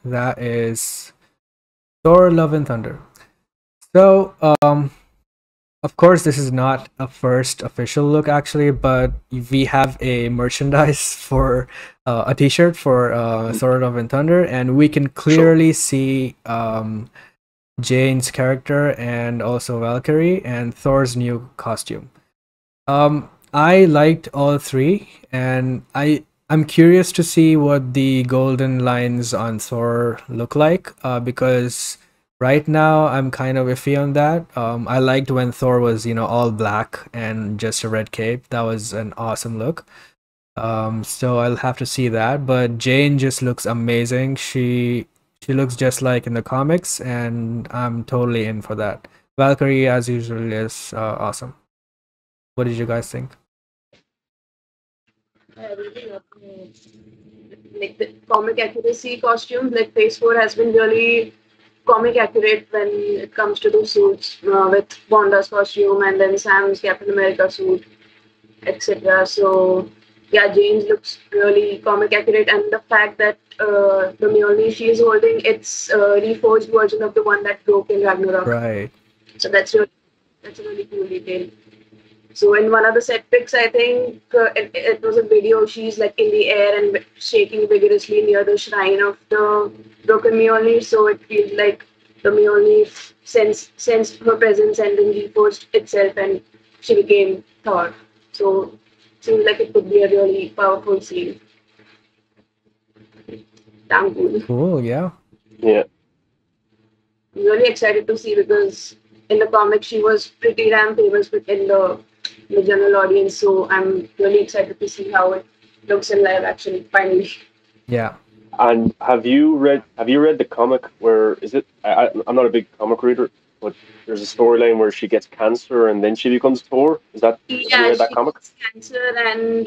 That is Thor: Love and Thunder. So, of course, this is not a first official look actually, but we have a merchandise for a T-shirt for Thor: Love and Thunder, and we can Sure. clearly see Jane's character and also Valkyrie and Thor's new costume. I liked all three, and I'm curious to see what the golden lines on Thor look like. Because right now I'm kind of iffy on that. I liked when Thor was all black and just a red cape. That was an awesome look. So I'll have to see that. But Jane just looks amazing. She looks just like in the comics, and I'm totally in for that. Valkyrie, as usual, is awesome. What did you guys think? I really love like the comic accuracy costumes. Like Phase 4 has been really comic accurate when it comes to the suits with Wanda's costume and then Sam's Captain America suit, etc. So yeah, James looks really comic accurate, and the fact that the Mjolnir she is holding, it's a reforged version of the one that broke in Ragnarok. Right. So that's a really cool detail. So in one of the set pics, I think it was a video. She's like in the air and shaking vigorously near the shrine of the broken Mjolnir. So it feels like the Mjolnir sensed her presence and then reforged itself, and she became Thor. So seems like it could be a really powerful scene. Damn cool. Cool. Yeah. Yeah. I'm really excited to see because in the comic she was pretty damn famous within the general audience. So I'm really excited to see how it looks in live action finally. Yeah. And have you read the comic where is it? I'm not a big comic reader, but there's a storyline where she gets cancer and then she becomes Thor. Have you Yeah, read that she comic? gets cancer, and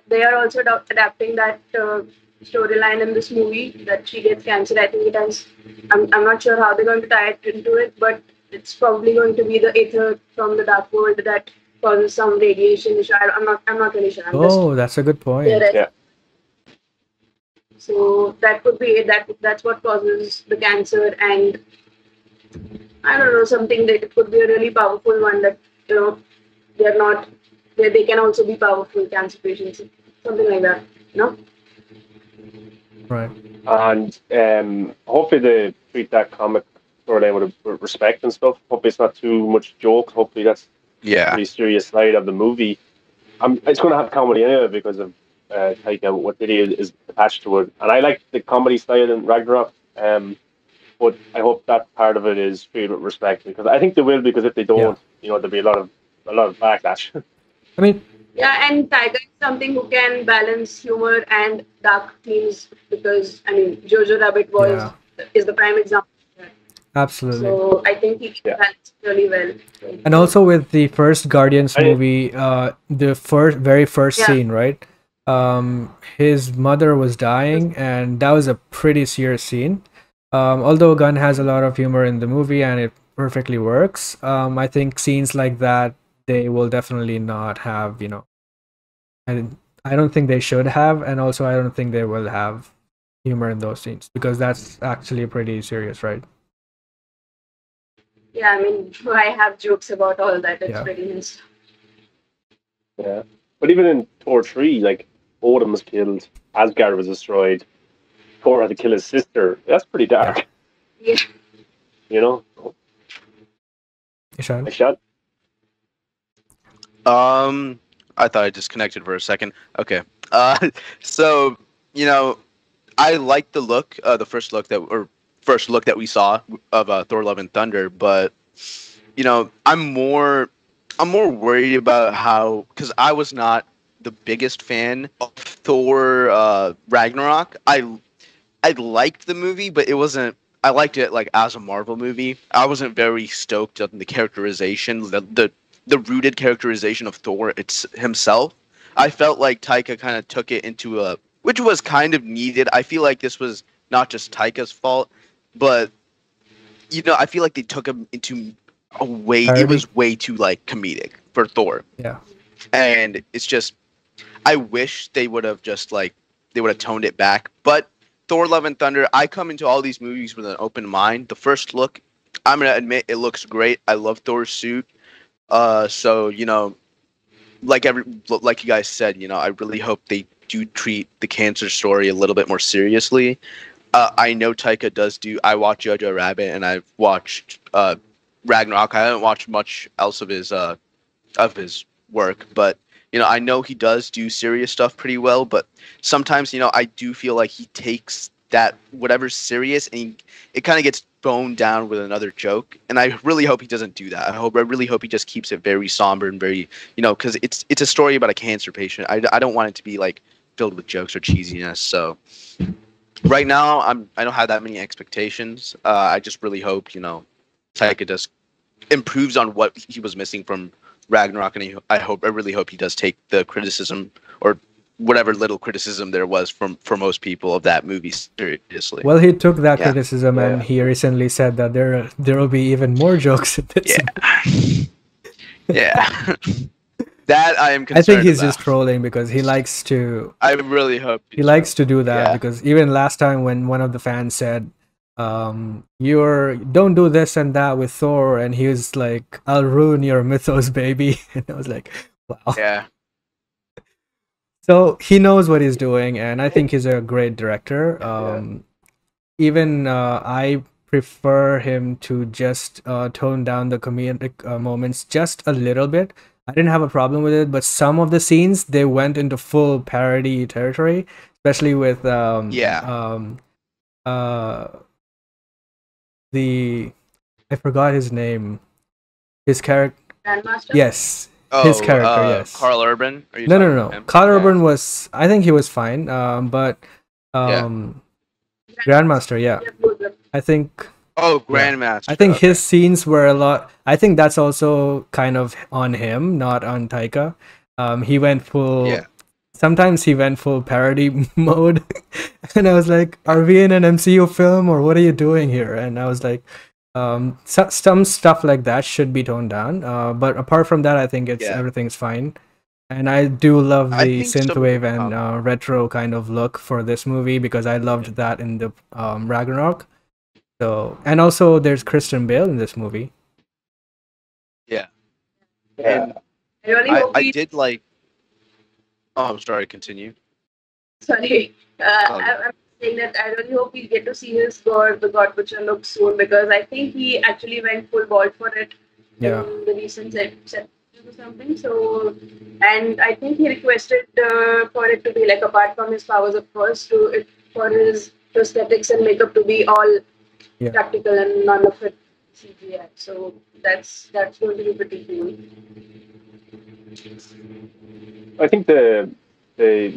they are also adapting that storyline in this movie that she gets cancer. I think it has. I'm not sure how they're going to tie it into it, but it's probably going to be the ether from the dark world that causes some radiation issue. I'm not really sure. I'm just Oh, that's a good point. theorizing. Yeah. So that could be it. That's what causes the cancer, and I don't know, something that it could be a really powerful one that they're not they can also be powerful cancer patients, something like that. You know? Right. And hopefully they treat that comic storyline with respect and stuff. Hopefully it's not too much joke. Hopefully that's a Yeah. pretty serious side of the movie. It's going to have comedy anyway because of Taika Waititi is attached to it, and I like the comedy style in Ragnarok. But I hope that part of it is treated with respect because I think they will. Because if they Yeah. don't, there'll be a lot of backlash. I mean, Yeah, and Tiger is something who can balance humor and dark themes because I mean Jojo Rabbit yeah, is the prime example. absolutely. So I think he can Yeah. balance it really well. And also with the first Guardians I movie, the very first Yeah. scene, right? His mother was dying, and that was a pretty serious scene. Although Gunn has a lot of humor in the movie and it perfectly works, I think scenes like that they will definitely not have, and I don't think they should have, and also I don't think they will have humor in those scenes because that's actually pretty serious, right? Yeah, I mean I have jokes about all that. It's Yeah. pretty nice. Yeah, but even in Thor 3, like Odin was killed, Asgard was destroyed, Thor had to kill his sister. That's pretty dark, Yeah. you know. Ishan? I shot. I thought I disconnected for a second. Okay. Uh, so I liked the look, the first look that we saw of Thor: Love and Thunder, but I'm more worried about how because I was not the biggest fan of Thor Ragnarok. I liked the movie, but it wasn't. I liked it like as a Marvel movie. I wasn't very stoked on the characterization, the rooted characterization of Thor himself. I felt like Taika kind of took it into which was kind of needed. I feel like this was not just Taika's fault, but I feel like they took him into a way. It Parody? was way too like comedic for Thor, Yeah. and it's just I wish they would have toned it back, but Thor: Love and Thunder. I come into all these movies with an open mind. The first look, I'm gonna admit, it looks great. I love Thor's suit. So like you guys said, I really hope they do treat the cancer story a little bit more seriously. I know Taika does do. I watched Jojo Rabbit and I've watched Ragnarok. I haven't watched much else of his work, but I know he does do serious stuff pretty well. But sometimes, I do feel like he takes that whatever's serious and it kind of gets boned down with another joke. And I really hope he doesn't do that. I really hope he just keeps it very somber and very, because it's a story about a cancer patient. I don't want it to be like filled with jokes or cheesiness. So right now, I don't have that many expectations. I just really hope Taika does improves on what he was missing from Ragnarok, and I really hope he does take the criticism or whatever little criticism there was for most people of that movie seriously. Well, he took that Yeah. criticism, and he recently said that there will be even more jokes in this. Yeah. That I am concerned I think he's about. just trolling because he likes to. I really hope He likes to do that Yeah. because even last time when one of the fans said, "You're don't do this and that with Thor," and he was like, "I'll ruin your mythos, baby," and I was like, "Wow." Yeah. So he knows what he's doing, and I think he's a great director. Even I prefer him to just tone down the comedic moments just a little bit. I didn't have a problem with it, but some of the scenes they went into full parody territory, especially with the I forgot his name. His character. Grandmaster? Yes. Oh, his character, yes. Carl Urban? Are you No. talking about him? Carl Yeah. Urban was. I think he was fine. But Grandmaster, yeah. I think. Oh, Grandmaster. I think okay. his scenes were a lot. I think that's also kind of on him, not on Taika. He went full. Yeah. Sometimes he went full parody mode, and I was like, "Are we in an MCU film, or what are you doing here?" And I was like, some stuff like that should be toned down. But apart from that, I think everything's fine. And I do love the synthwave and retro kind of look for this movie because I loved that in the Ragnarok. So, and also there's Kristen Bale in this movie. Yeah. Yeah. I really hope I did like. Oh, I'm sorry. Continue. Sorry. I'm saying that I really hope we get to see his God, the God Butcher look soon because I think he actually went full ball for it in the recent set or something. So, and I think he requested for it to be like apart from his powers, of course, for his prosthetics and makeup to be all practical and none of it CGI. So that's going to be pretty cool. I think the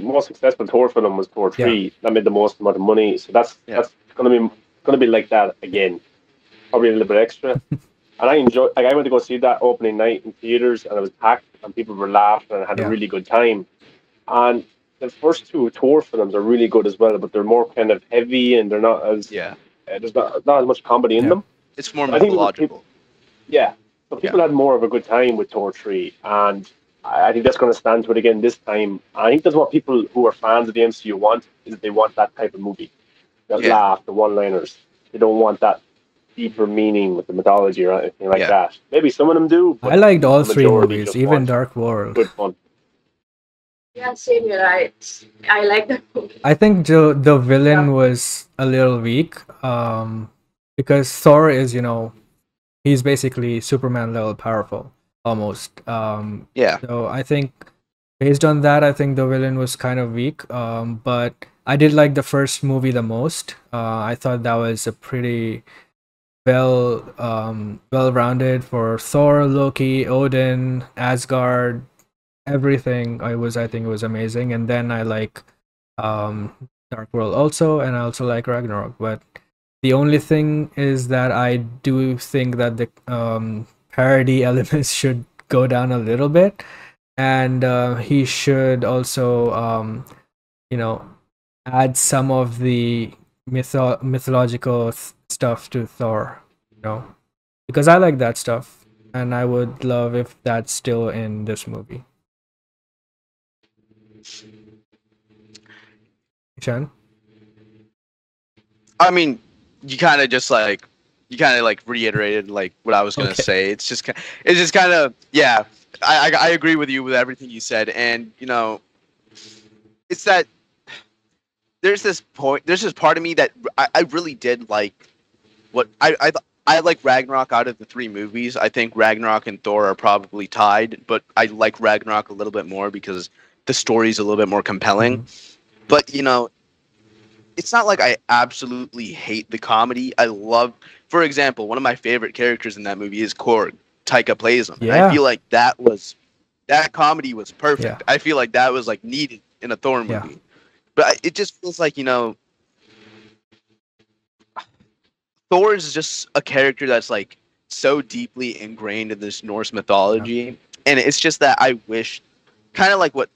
most successful Thor film was Thor 3. That made the most amount of money. So that's gonna be like that again. Probably a little bit extra. And I went to go see that opening night in theaters and it was packed and people were laughing and I had a really good time. And the first two Thor films are really good as well, but they're more kind of heavy and they're not as there's not as much comedy in them. It's more mythological. So people had more of a good time with Thor 3 and I think that's going to stand to it again this time. I think that's what people who are fans of the MCU want, is they want that type of movie. That laugh, the one-liners. They don't want that deeper meaning with the mythology or anything like that. Maybe some of them do. But I liked all three movies, even Dark World. Good fun. Yeah, same here. I like that movie. I think the villain was a little weak because Thor is, he's basically Superman level powerful. Almost. So I think based on that, I think the villain was kind of weak. But I did like the first movie the most. I thought that was a pretty well-rounded for Thor, Loki, Odin, Asgard, everything. I think it was amazing. And then I like Dark World also, and I also like Ragnarok. But the only thing is that I do think that the parody elements should go down a little bit, and he should also add some of the mythological stuff to Thor, because I like that stuff and I would love if that's still in this movie. Chan? I mean, you kind of just like reiterated like what I was gonna Okay. say. It's just kind of yeah. I agree with you with everything you said, and it's that there's this part of me that I really did like what I like Ragnarok out of the three movies. I think Ragnarok and Thor are probably tied, but I like Ragnarok a little bit more because the story's a little bit more compelling. Mhm. But it's not like I absolutely hate the comedy. I love, for example, one of my favorite characters in that movie is Korg. Taika plays him, and I Yeah. feel like that comedy was Yeah. perfect. I feel like that was like needed in a Thor Yeah. movie. But it just feels like Thor is just a character that's like so deeply ingrained in this Norse Yeah. mythology, and it's just that I wish, kind of like what,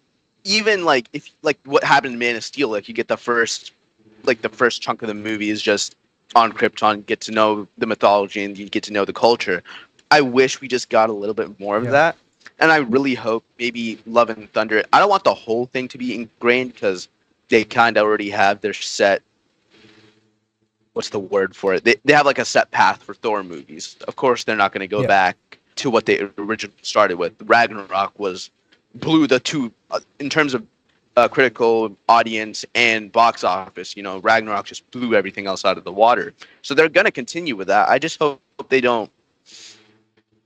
even like if like what happened in Man of Steel, like you get the first chunk of the movie is just on Krypton, get to know the mythology and you get to know the culture. I wish we just got a little bit more of Yeah. that, and I really hope maybe Love and Thunder. I don't want the whole thing to be ingrained because they kind of already have their set, what's the word for it? They have like a set path for Thor movies. Of course, they're not going to go Yeah. back to what they originally started with. Ragnarok blew the two in terms of critical audience and box office. Ragnarok just blew everything else out of the water. So they're going to continue with that. I just hope they don't.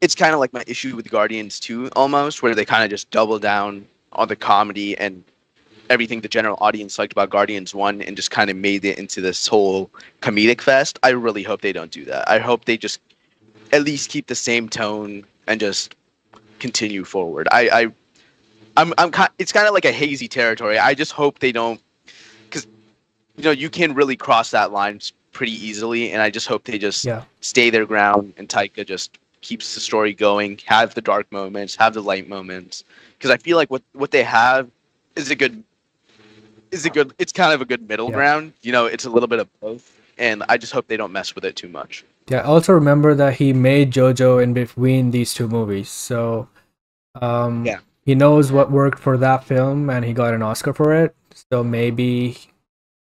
It's kind of like my issue with Guardians 2 almost, where they kind of just double down on the comedy and everything the general audience liked about Guardians 1 and just kind of made it into this whole comedic fest. I really hope they don't do that. I hope they just at least keep the same tone and just continue forward. It's kind of like a hazy territory. I just hope they don't, because you can really cross that line pretty easily, and I just hope they just Yeah. stay their ground and Taika just keeps the story going, have the dark moments, have the light moments, because I feel like what they have is it's kind of a good middle Yeah. ground. It's a little bit of both, and I just hope they don't mess with it too much. Yeah. Also remember that he made JoJo in between these two movies, so Yeah. he knows what worked for that film, and he got an Oscar for it. So maybe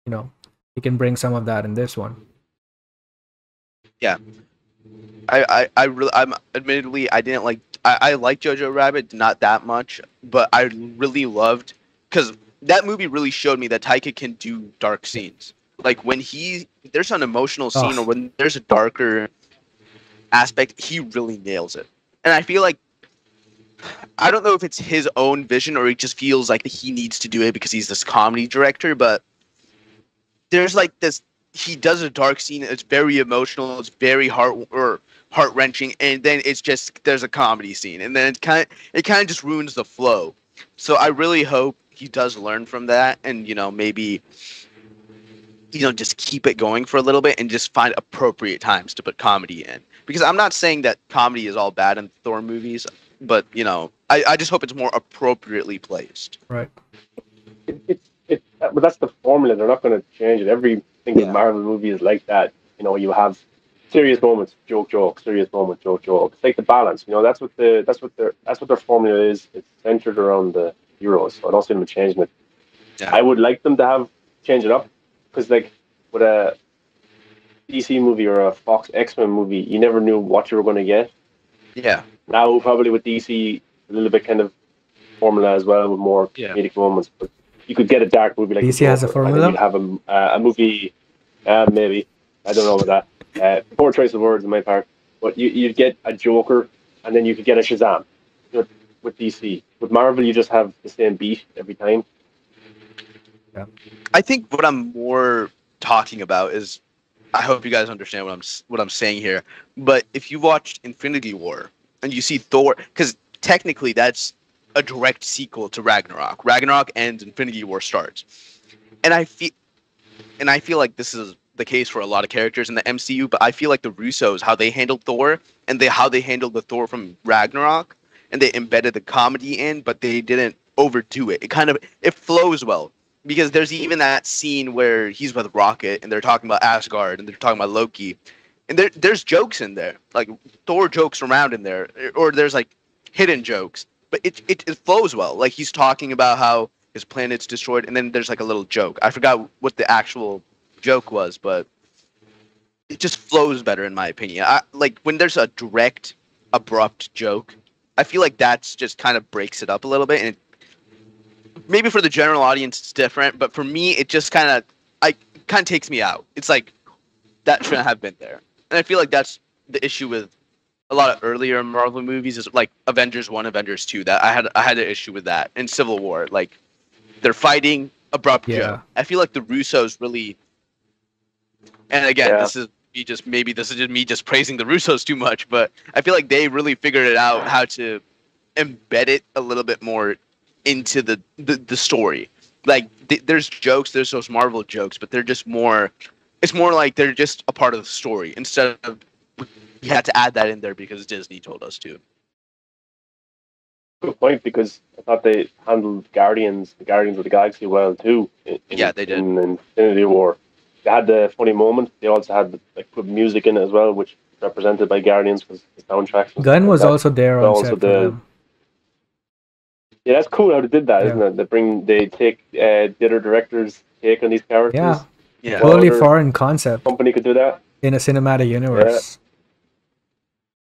he can bring some of that in this one. Yeah. I'm admittedly I didn't like I like Jojo Rabbit, not that much, but I really loved, because that movie really showed me that Taika can do dark scenes. Like when there's an emotional scene or Oh, when there's a darker aspect, he really nails it. And I feel like I don't know if it's his own vision or he just feels like he needs to do it because he's this comedy director, but there's like this, he does a dark scene, it's very emotional, it's very heart wrenching, and then it's just there's a comedy scene, and then it kind of just ruins the flow. So I really hope he does learn from that, and maybe just keep it going for a little bit and just find appropriate times to put comedy in. Because I'm not saying that comedy is all bad in Thor movies, but I just hope it's more appropriately placed. right. But that's the formula. They're not going to change it. Every single Yeah. Marvel movie is like that. You have serious moments, joke, serious moments, joke. It's like the balance. That's what their formula is. It's centered around the heroes. So I don't see them changing it. Yeah. I would like them to change it up, because like with a DC movie or a Fox X-Men movie, you never knew what you were going to get. Yeah. Now probably with DC, a little bit kind of formula as well, with more comedic moments. But you could get a dark movie like DC has a Joker, and then you'd formula? have a movie. Maybe, I don't know about that. Poor choice of words on my part. But you'd get a Joker, and then you could get a Shazam. With DC, with Marvel, you just have the same beat every time. I think what I'm more talking about is, I hope you guys understand what I'm saying here. But if you watched Infinity War and you see Thor, because technically that's a direct sequel to Ragnarok. Ragnarok ends, Infinity War starts, and I feel like this is the case for a lot of characters in the MCU. But I feel like the Russos, how they handled Thor, and how they handled the Thor from Ragnarok, and they embedded the comedy in, but they didn't overdo it. It flows well. Because there's even that scene where he's with Rocket and they're talking about Asgard and they're talking about Loki, and there's jokes in there, like Thor jokes around in there, or there's like hidden jokes, but it flows well. Like he's talking about how his planet's destroyed, and then there's like a little joke. I forgot what the actual joke was, but it just flows better in my opinion. Like when there's a direct, abrupt joke, I feel like that's just kind of breaks it up a little bit, and maybe for the general audience it's different, but for me it just kind of takes me out. It's like that shouldn't have been there, and I feel like that's the issue with a lot of earlier Marvel movies, is like Avengers 1, Avengers 2. That I had an issue with that in Civil War. Like they're fighting, abrupt joke. I feel like the Russos really, and again, this is just me just praising the Russos too much, but I feel like they really figured it out how to embed it a little bit more into the story. Like there's jokes, there's those Marvel jokes, but they're just more. It's more like they're just a part of the story instead of we had to add that in there because Disney told us to. Good point, because I thought they handled the Guardians of the Galaxy well too. Yeah, they did. In Infinity War, they had the funny moment. They also had like put music in it as well, which represented by Guardians because the soundtrack. Gunn was also there on set for them. Yeah, that's cool how they did that, isn't it? They take the other directors' take on these characters. Yeah. Totally foreign concept. Company could do that in a cinematic universe.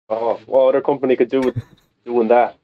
Oh, what other company could do with doing that?